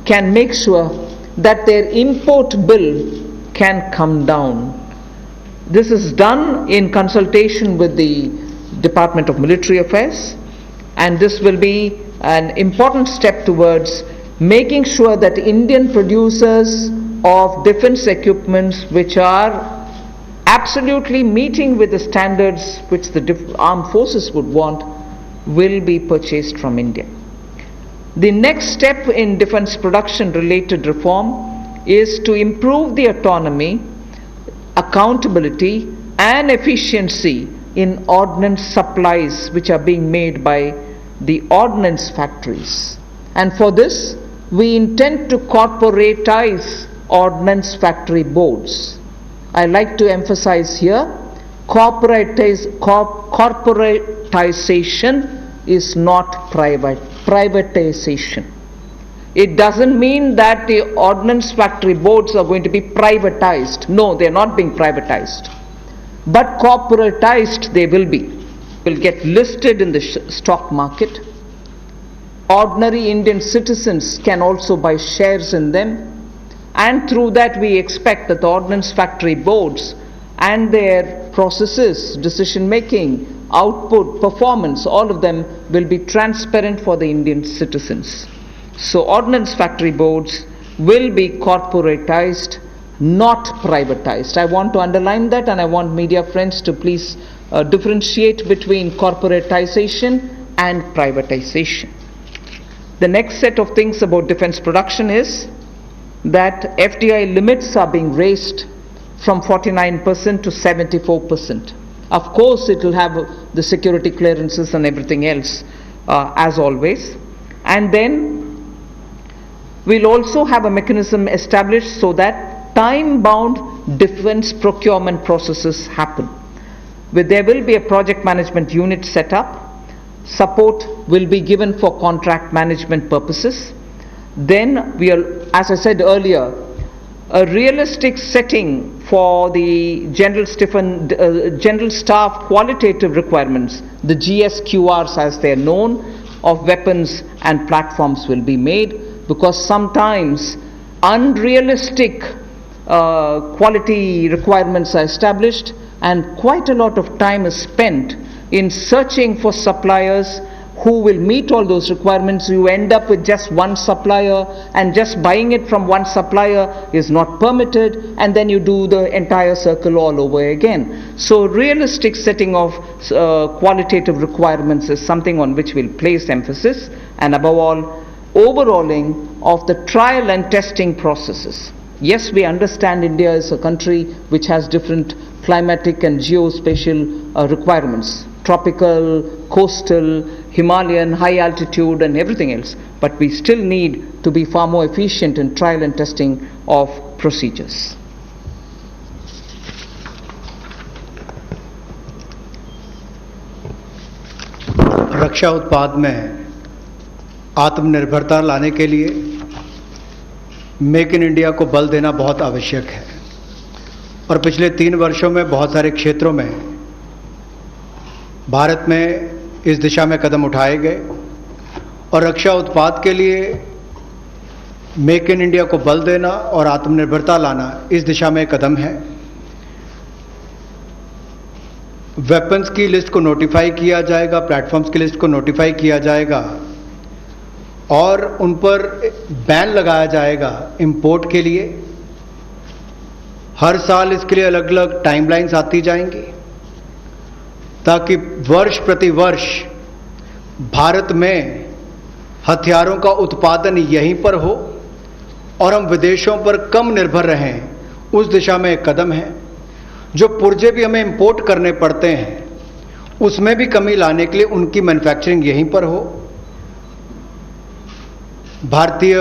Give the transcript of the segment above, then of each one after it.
can make sure that their import bill can come down. This is done in consultation with the Department of Military Affairs, and this will be an important step towards making sure that Indian producers of defense equipments which are absolutely meeting with the standards which the armed forces would want will be purchased from India. The next step in defense production related reform is to improve the autonomy, accountability and efficiency in ordnance supplies which are being made by the ordnance factories. And for this, we intend to corporatize ordnance factory boards. I like to emphasize here, corporatization is not privatization. It doesn't mean that the ordnance factory boards are going to be privatized. No, they are not being privatized. But corporatized they will be. Will get listed in the stock market. Ordinary Indian citizens can also buy shares in them. And through that we expect that the ordnance factory boards and their processes, decision making, output, performance, all of them will be transparent for the Indian citizens. So ordnance factory boards will be corporatized, not privatized. I want to underline that, and I want media friends to please differentiate between corporatization and privatization. The next set of things about defense production is that FDI limits are being raised from 49% to 74%. Of course, it will have the security clearances and everything else as always. And then we'll also have a mechanism established so that time-bound defense procurement processes happen. There will be a project management unit set up. Support will be given for contract management purposes. Then as I said earlier, a realistic setting for the General Staff qualitative requirements, the GSQRs as they are known, of weapons and platforms will be made, because sometimes unrealistic quality requirements are established and quite a lot of time is spent in searching for suppliers who will meet all those requirements. You end up with just one supplier, and just buying it from one supplier is not permitted, and then you do the entire circle all over again. So realistic setting of qualitative requirements is something on which we'll place emphasis, and above all, overhauling of the trial and testing processes. Yes, we understand India is a country which has different climatic and geospatial requirements, tropical, coastal, Himalayan, high altitude and everything else, but we still need to be far more efficient in trial and testing of procedures. रक्षा उत्पाद में आत्मनिर्भरता लाने के लिए make in India को बल देना बहुत आवश्यक है, और पिछले 3 वर्षों में बहुत सारे क्षेत्रों में भारत में इस दिशा में कदम उठाए गए, और रक्षा उत्पाद के लिए मेक इन इंडिया को बल देना और आत्मनिर्भरता लाना इस दिशा में कदम है। वेपन्स की लिस्ट को नोटिफाई किया जाएगा, प्लेटफॉर्म्स की लिस्ट को नोटिफाई किया जाएगा, और उन पर बैन लगाया जाएगा इंपोर्ट के लिए। हर साल इसके लिए अलग अलग टाइमलाइंस आती जाएंगी, ताकि वर्ष प्रति वर्ष भारत में हथियारों का उत्पादन यहीं पर हो और हम विदेशों पर कम निर्भर रहें, उस दिशा में एक कदम है। जो पुर्जे भी हमें इंपोर्ट करने पड़ते हैं, उसमें भी कमी लाने के लिए उनकी मैन्युफैक्चरिंग यहीं पर हो, भारतीय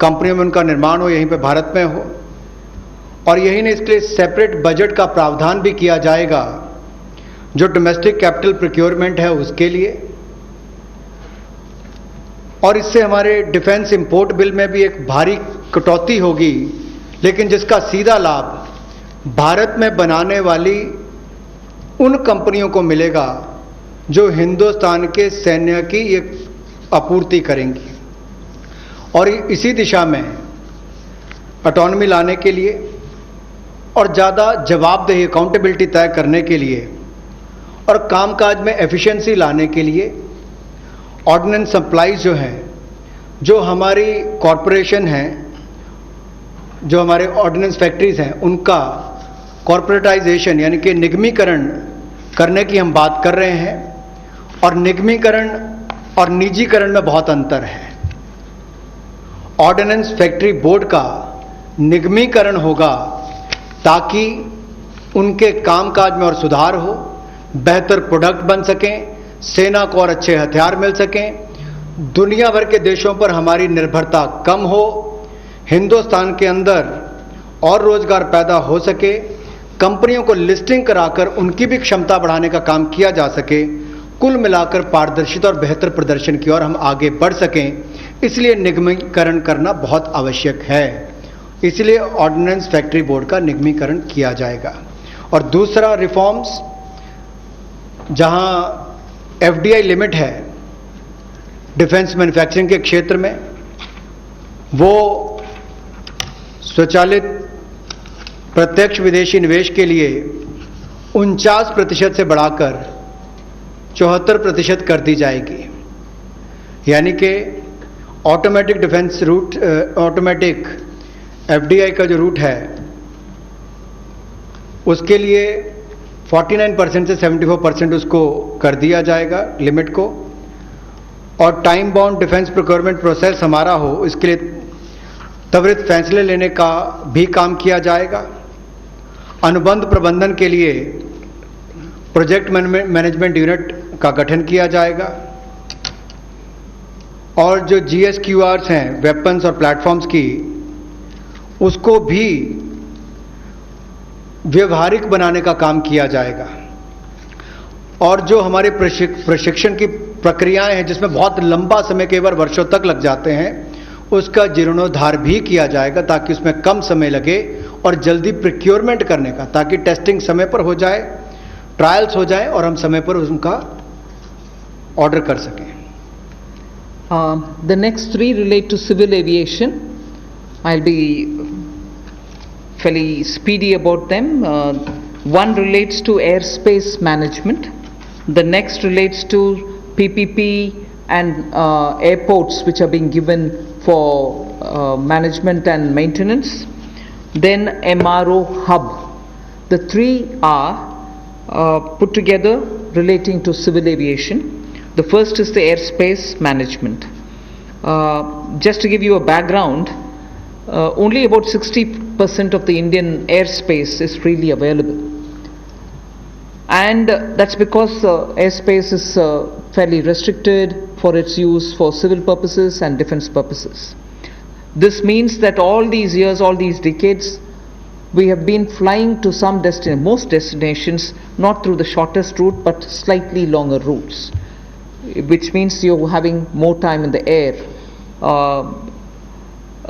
कंपनियों में उनका निर्माण हो, यहीं पे भारत में हो। और यही नहीं, इसके लिए सेपरेट बजट का प्रावधान भी किया जाएगा, जो डोमेस्टिक कैपिटल प्रोक्योरमेंट है उसके लिए। और इससे हमारे डिफेंस इंपोर्ट बिल में भी एक भारी कटौती होगी, लेकिन जिसका सीधा लाभ भारत में बनाने वाली उन कंपनियों को मिलेगा जो हिंदुस्तान के सैन्य की एक आपूर्ति करेंगी। और इसी दिशा में ऑटोनॉमी लाने के लिए और ज़्यादा जवाबदेही अकाउंटेबिलिटी तय करने के लिए और कामकाज में एफिशिएंसी लाने के लिए ऑर्डिनेंस सप्लाईज जो हैं, जो हमारी कॉरपोरेशन हैं, जो हमारे ऑर्डिनेंस फैक्ट्रीज हैं, उनका कॉरपोरेटाइजेशन यानी कि निगमीकरण करने की हम बात कर रहे हैं। और निगमीकरण और निजीकरण में बहुत अंतर है। ऑर्डिनेंस फैक्ट्री बोर्ड का निगमीकरण होगा ताकि उनके कामकाज में और सुधार हो, बेहतर प्रोडक्ट बन सकें, सेना को और अच्छे हथियार मिल सकें, दुनिया भर के देशों पर हमारी निर्भरता कम हो, हिंदुस्तान के अंदर और रोजगार पैदा हो सके, कंपनियों को लिस्टिंग कराकर उनकी भी क्षमता बढ़ाने का काम किया जा सके, कुल मिलाकर पारदर्शिता और बेहतर प्रदर्शन की ओर हम आगे बढ़ सकें। इसलिए निगमीकरण करना बहुत आवश्यक है। इसलिए ऑर्डिनेंस फैक्ट्री बोर्ड का निगमीकरण किया जाएगा। और दूसरा रिफॉर्म्स, जहां एफडीआई लिमिट है डिफेंस मैन्युफैक्चरिंग के क्षेत्र में, वो स्वचालित प्रत्यक्ष विदेशी निवेश के लिए 49% से बढ़ाकर 74% कर दी जाएगी। यानी कि automatic defence route, automatic FDI का जो रूट है उसके लिए 49% से 74% उसको कर दिया जाएगा लिमिट को। और time bound defence procurement process हमारा हो, इसके लिए त्वरित फैसले लेने का भी काम किया जाएगा। अनुबंध प्रबंधन के लिए प्रोजेक्ट मैनेजमेंट यूनिट का गठन किया जाएगा। और जो GSQRs हैं वेपन्स और प्लेटफॉर्म्स की, उसको भी व्यवहारिक बनाने का काम किया जाएगा। और जो हमारे प्रशिक्षण की प्रक्रियाएं हैं जिसमें बहुत लंबा समय, कई बार वर्षों तक लग जाते हैं, उसका जीर्णोद्धार भी किया जाएगा ताकि उसमें कम समय लगे और जल्दी प्रोक्योरमेंट करने का, ताकि टेस्टिंग समय पर हो जाए, ट्रायल्स हो जाए और हम समय पर उनका ऑर्डर कर सकें। The next three relate to civil aviation. I'll be fairly speedy about them. One relates to airspace management. The next relates to PPP and airports which are being given for management and maintenance. Then MRO hub. The three are put together relating to civil aviation. The first is the airspace management. Just to give you a background, only about 60% of the Indian airspace is freely available. And that's because airspace is fairly restricted for its use for civil purposes and defense purposes. This means that all these years, all these decades, we have been flying to some most destinations, not through the shortest route, but slightly longer routes, which means you're having more time in the air.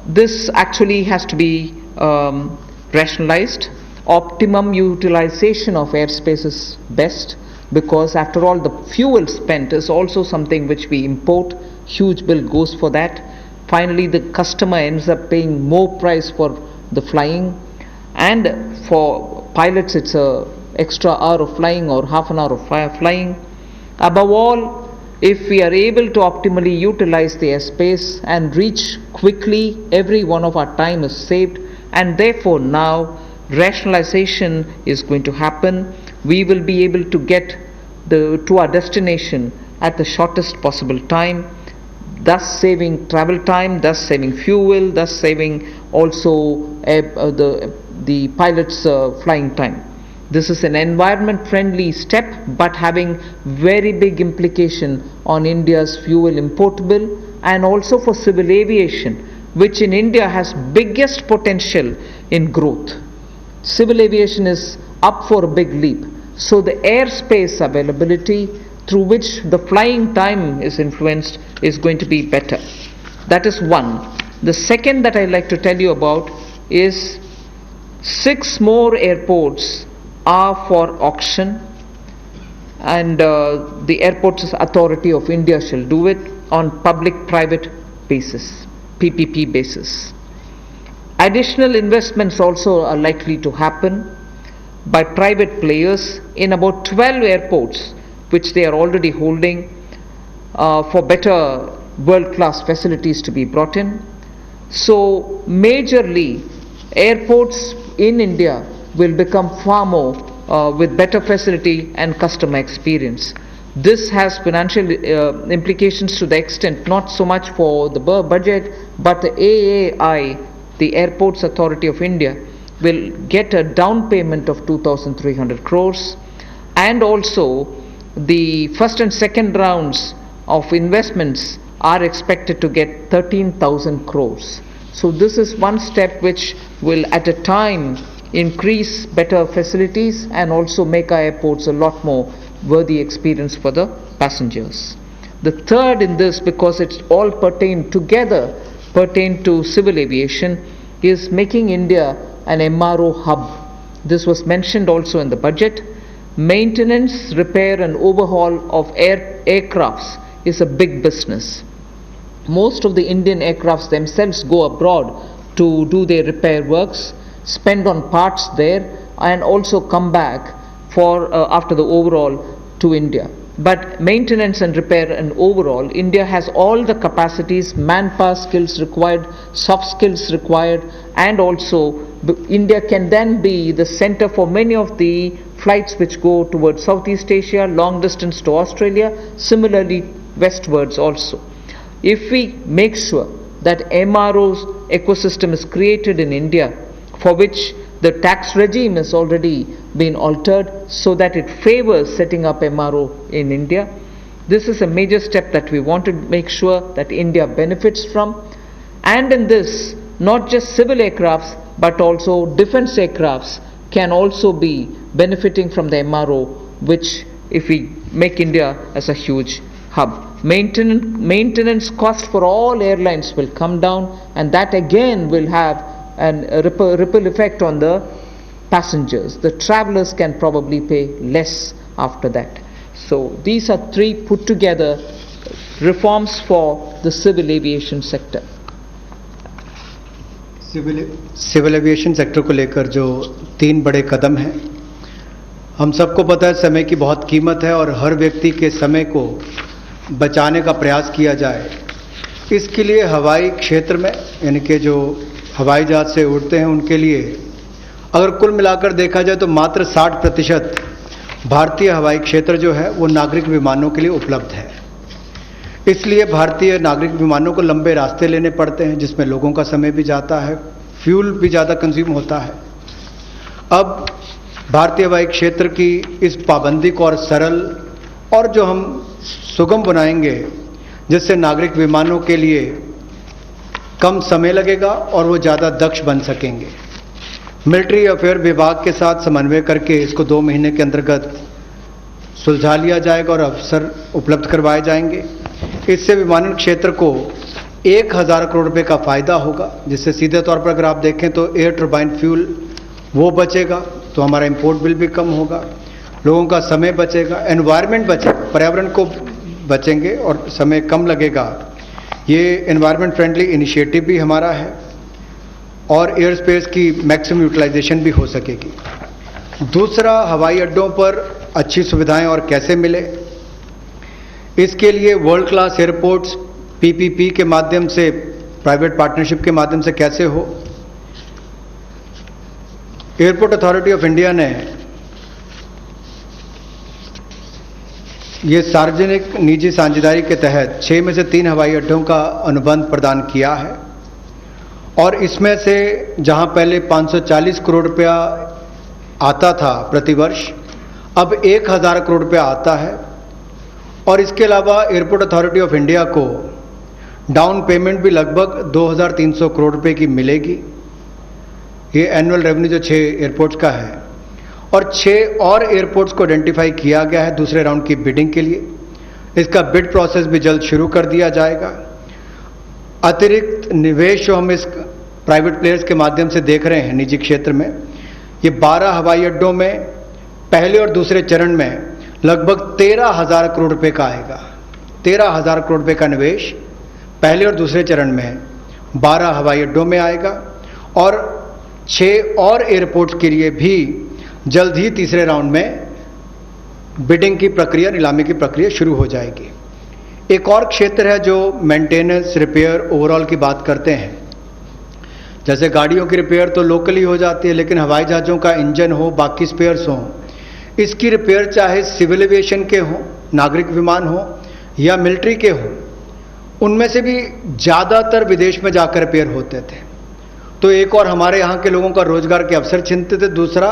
This actually has to be rationalized. Optimum utilization of airspace is best, because after all the fuel spent is also something which we import. Huge bill goes for that. Finally the customer ends up paying more price for the flying, and for pilots it's a extra hour of flying or half an hour of flying. Above all, if we are able to optimally utilize the airspace and reach quickly, every one of our time is saved, and therefore now rationalization is going to happen. We will be able to get to our destination at the shortest possible time, thus saving travel time, thus saving fuel, thus saving also the pilot's flying time. This is an environment friendly step, but having very big implication on India's fuel importable, and also for civil aviation, which in India has biggest potential in growth. Civil aviation is up for a big leap. So the airspace availability through which the flying time is influenced is going to be better. That is one. The second that I'd like to tell you about is 6 more airports are for auction, and the Airports Authority of India shall do it on public-private basis, PPP basis. Additional investments also are likely to happen by private players in about 12 airports, which they are already holding, for better world-class facilities to be brought in. So majorly, airports in India will become far more with better facility and customer experience. This has financial implications to the extent not so much for the budget, but the AAI, the Airports Authority of India, will get a down payment of 2,300 crores, and also the first and second rounds of investments are expected to get 13,000 crores. So this is one step which will at a time increase better facilities and also make our airports a lot more worthy experience for the passengers. The third in this, because it's all pertain to civil aviation, is making India an MRO hub. This was mentioned also in the budget. Maintenance, repair and overhaul of aircrafts is a big business. Most of the Indian aircrafts themselves go abroad to do their repair works, spend on parts there, and also come back for after the overhaul to India. But maintenance and repair and overall, India has all the capacities, manpower skills required, soft skills required, and also India can then be the center for many of the flights which go towards Southeast Asia, long distance to Australia, similarly westwards also. If we make sure that MRO's ecosystem is created in India, for which the tax regime has already been altered so that it favors setting up MRO in India, this is a major step that we want to make sure that India benefits from. And in this, not just civil aircrafts, but also defense aircrafts can also be benefiting from the MRO, which if we make India as a huge hub. Maintenance cost for all airlines will come down, and that again will have a ripple effect on the passengers. The travelers can probably pay less after that. So these are three put together reforms for the civil aviation sector. Civil aviation sector को लेकर जो 3 बड़े कदम हैं, हम सबको पता है समय की बहुत कीमत है और हर व्यक्ति के समय को बचाने का प्रयास किया जाए। इसके लिए हवाई क्षेत्र में, यानी कि जो हवाई जहाज से उड़ते हैं उनके लिए अगर कुल मिलाकर देखा जाए तो मात्र 60% भारतीय हवाई क्षेत्र जो है वो नागरिक विमानों के लिए उपलब्ध है। इसलिए भारतीय नागरिक विमानों को लंबे रास्ते लेने पड़ते हैं, जिसमें लोगों का समय भी जाता है, फ्यूल भी ज़्यादा कंज्यूम होता है। अब भारतीय हवाई क्षेत्र की इस पाबंदी को और सरल और जो हम सुगम बनाएंगे, जिससे नागरिक विमानों के लिए कम समय लगेगा और वो ज़्यादा दक्ष बन सकेंगे। मिलिट्री अफेयर विभाग के साथ समन्वय करके इसको 2 महीने के अंतर्गत सुलझा लिया जाएगा और अवसर उपलब्ध करवाए जाएंगे। इससे विमानन क्षेत्र को 1000 करोड़ रुपए का फायदा होगा, जिससे सीधे तौर पर अगर आप देखें तो एयर टर्बाइन फ्यूल वो बचेगा, तो हमारा इंपोर्ट बिल भी कम होगा, लोगों का समय बचेगा, एनवायरनमेंट बचेगा, पर्यावरण को बचेंगे और समय कम लगेगा। ये एनवायरनमेंट फ्रेंडली इनिशिएटिव भी हमारा है और एयर स्पेस की मैक्सिमम यूटिलाइजेशन भी हो सकेगी। दूसरा, हवाई अड्डों पर अच्छी सुविधाएं और कैसे मिले, इसके लिए वर्ल्ड क्लास एयरपोर्ट्स पीपीपी के माध्यम से, प्राइवेट पार्टनरशिप के माध्यम से कैसे हो। एयरपोर्ट अथॉरिटी ऑफ इंडिया ने ये सार्वजनिक निजी साझेदारी के तहत 6 में से 3 हवाई अड्डों का अनुबंध प्रदान किया है और इसमें से जहां पहले 540 करोड़ रुपया आता था प्रतिवर्ष, अब 1000 करोड़ रुपया आता है। और इसके अलावा एयरपोर्ट अथॉरिटी ऑफ इंडिया को डाउन पेमेंट भी लगभग 2300 करोड़ रुपए की मिलेगी। ये एनुअल रेवेन्यू जो 6 एयरपोर्ट्स का है, और 6 और एयरपोर्ट्स को आइडेंटिफाई किया गया है दूसरे राउंड की बिडिंग के लिए। इसका बिड प्रोसेस भी जल्द शुरू कर दिया जाएगा। अतिरिक्त निवेश जो हम इस प्राइवेट प्लेयर्स के माध्यम से देख रहे हैं निजी क्षेत्र में, ये 12 हवाई अड्डों में पहले और दूसरे चरण में लगभग 13,000 करोड़ रुपए का आएगा। 13,000 करोड़ रुपए का निवेश पहले और दूसरे चरण में है 12 हवाई अड्डों में आएगा और 6 और एयरपोर्ट्स के लिए भी जल्द ही तीसरे राउंड में बिडिंग की प्रक्रिया, नीलामी की प्रक्रिया शुरू हो जाएगी। एक और क्षेत्र है जो मेंटेनेंस, रिपेयर, ओवरऑल की बात करते हैं। जैसे गाड़ियों की रिपेयर तो लोकली हो जाती है, लेकिन हवाई जहाज़ों का इंजन हो, बाकी स्पेयर्स हों, इसकी रिपेयर चाहे सिविल एविएशन के हों, नागरिक विमान हो या मिलिट्री के हों, उनमें से भी ज़्यादातर विदेश में जाकर रिपेयर होते थे। तो एक और हमारे यहाँ के लोगों का रोजगार के अवसर छिनते थे, दूसरा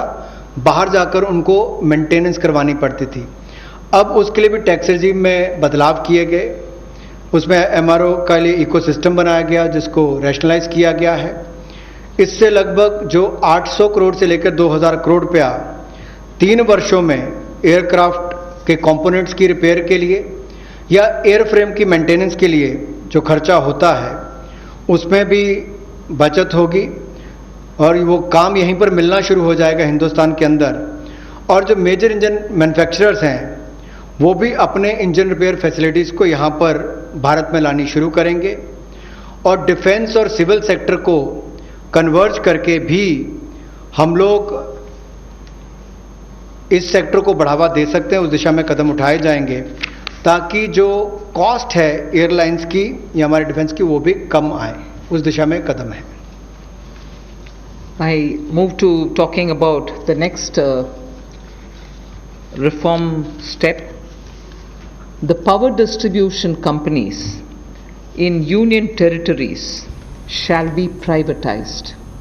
बाहर जाकर उनको मेंटेनेंस करवानी पड़ती थी। अब उसके लिए भी टैक्स रेजिम में बदलाव किए गए, उसमें एमआरओ का लिए इकोसिस्टम बनाया गया जिसको रैशनलाइज किया गया है। इससे लगभग जो 800 करोड़ से लेकर 2000 करोड़ रुपया 3 वर्षों में एयरक्राफ्ट के कंपोनेंट्स की रिपेयर के लिए या एयरफ्रेम की मेंटेनेंस के लिए जो खर्चा होता है उसमें भी बचत होगी और वो काम यहीं पर मिलना शुरू हो जाएगा हिंदुस्तान के अंदर। और जो मेजर इंजन मैन्युफैक्चरर्स हैं वो भी अपने इंजन रिपेयर फैसिलिटीज़ को यहाँ पर भारत में लानी शुरू करेंगे और डिफेंस और सिविल सेक्टर को कन्वर्ज करके भी हम लोग इस सेक्टर को बढ़ावा दे सकते हैं। उस दिशा में कदम उठाए जाएंगे ताकि जो कॉस्ट है एयरलाइंस की या हमारे डिफेंस की वो भी कम आए, उस दिशा में कदम है। I move to talking about the next reform step. The power distribution companies in union territories shall be privatized.